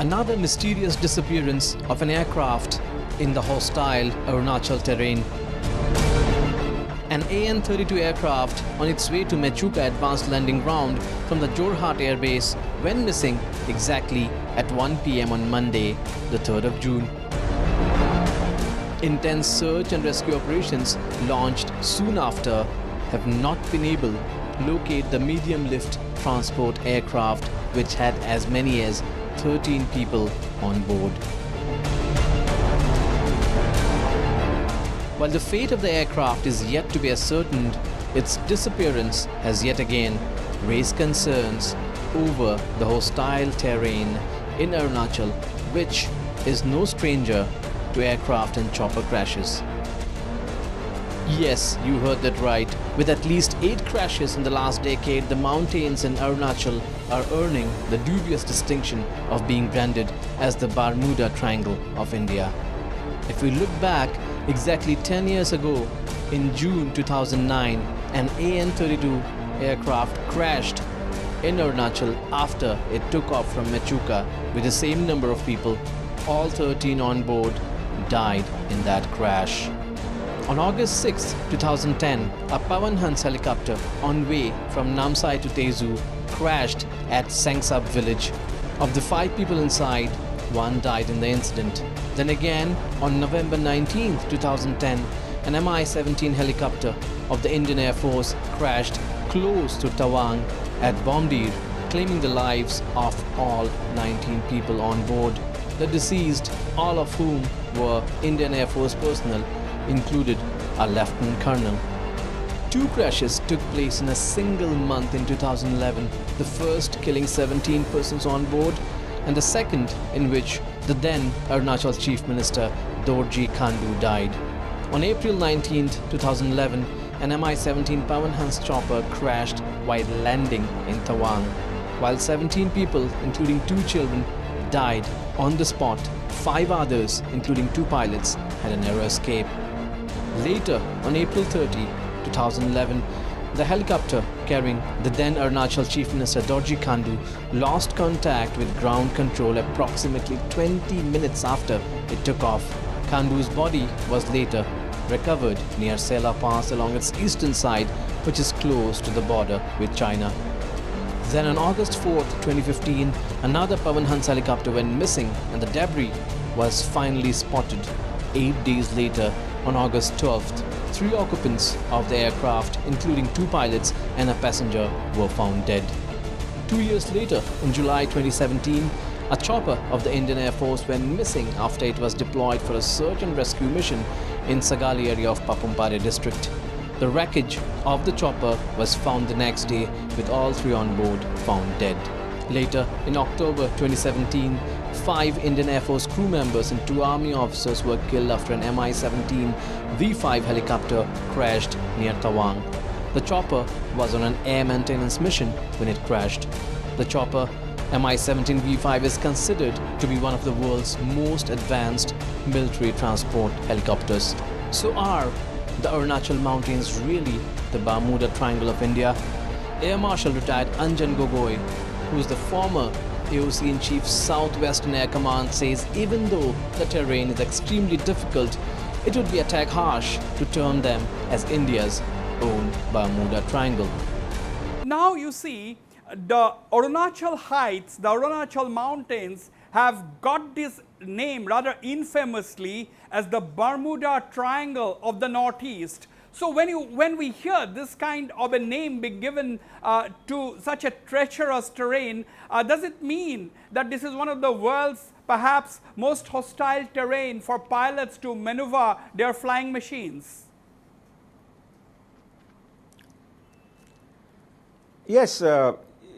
Another mysterious disappearance of an aircraft in the hostile Arunachal terrain. An AN-32 aircraft on its way to Mechuka Advanced Landing Ground from the Jorhat Air Base went missing exactly at 1 p.m. on Monday, the 3rd of June. Intense search and rescue operations launched soon after have not been able to locate the medium-lift transport aircraft, which had as many as 13 people on board. While the fate of the aircraft is yet to be ascertained, its disappearance has yet again raised concerns over the hostile terrain in Arunachal, which is no stranger to aircraft and chopper crashes. Yes, you heard that right. With at least 8 crashes in the last decade, the mountains in Arunachal are earning the dubious distinction of being branded as the Bermuda Triangle of India. If we look back, exactly 10 years ago, in June 2009, an AN-32 aircraft crashed in Arunachal after it took off from Mechuka with the same number of people. All 13 on board died in that crash. On August 6, 2010, a Pawan Hans helicopter on way from Namsai to Tezu crashed at Sengsab village. Of the 5 people inside, 1 died in the incident. Then again, on November 19, 2010, an Mi-17 helicopter of the Indian Air Force crashed close to Tawang at Bomdir, claiming the lives of all 19 people on board. The deceased, all of whom were Indian Air Force personnel, included a Lieutenant Colonel. 2 crashes took place in a single month in 2011, the first killing 17 persons on board, and the second in which the then Arunachal Chief Minister Dorji Khandu died. On April 19, 2011, an Mi-17 Pawan Hans chopper crashed while landing in Tawang. While 17 people, including 2 children, died on the spot, 5 others, including 2 pilots, had a narrow escape. Later, on April 30, 2011, the helicopter carrying the then Arunachal Chief Minister Dorji Khandu lost contact with ground control approximately 20 minutes after it took off. Khandu's body was later recovered near Sela Pass along its eastern side, which is close to the border with China. Then on August 4, 2015, another Pawan Hans helicopter went missing and the debris was finally spotted. 8 days later, on August 12th, 3 occupants of the aircraft, including 2 pilots and a passenger, were found dead. 2 years later, in July 2017, a chopper of the Indian Air Force went missing after it was deployed for a search and rescue mission in Sagali area of Papumpare district. The wreckage of the chopper was found the next day, with all 3 on board found dead. Later, in October 2017, 5 Indian Air Force crew members and 2 Army officers were killed after an Mi-17 V5 helicopter crashed near Tawang. The chopper was on an air maintenance mission when it crashed. The chopper Mi-17 V5 is considered to be one of the world's most advanced military transport helicopters. So are the Arunachal Mountains really the Bermuda Triangle of India? Air Marshal retired Anjan Gogoi, who is the former AOC-in-Chief Southwestern Air Command, says even though the terrain is extremely difficult, it would be a tad harsh to term them as India's own Bermuda Triangle. Now you see, the Arunachal Heights, the Arunachal Mountains have got this name rather infamously as the Bermuda Triangle of the Northeast. So when we hear this kind of a name be given to such a treacherous terrain, does it mean that this is one of the world's perhaps most hostile terrain for pilots to maneuver their flying machines? Yes,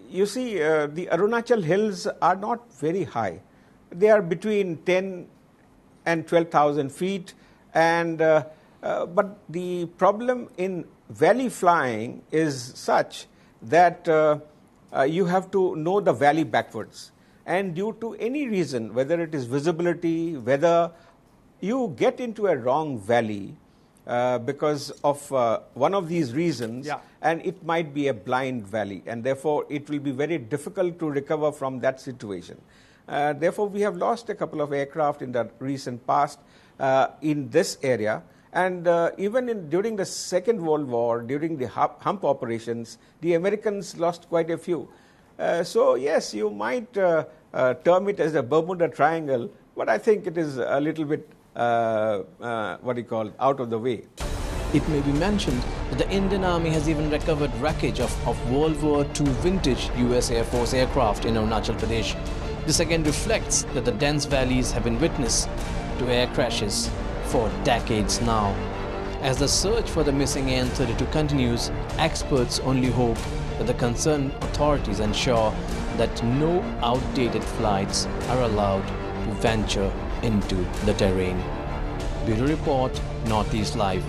you see, the Arunachal Hills are not very high. They are between 10 and 12,000 feet, and but the problem in valley flying is such that you have to know the valley backwards, and due to any reason, whether it is visibility, whether you get into a wrong valley because of one of these reasons, and it might be a blind valley, and therefore it will be very difficult to recover from that situation. Therefore, we have lost a couple of aircraft in the recent past in this area. And even during the Second World War, during the hump operations, the Americans lost quite a few. So yes, you might term it as the Bermuda Triangle, but I think it is a little bit, out of the way. It may be mentioned that the Indian Army has even recovered wreckage of World War II vintage US Air Force aircraft in Arunachal Pradesh. This again reflects that the dense valleys have been witness to air crashes for decades now. As the search for the missing AN-32 continues, experts only hope that the concerned authorities ensure that no outdated flights are allowed to venture into the terrain. Bureau Report, Northeast Live.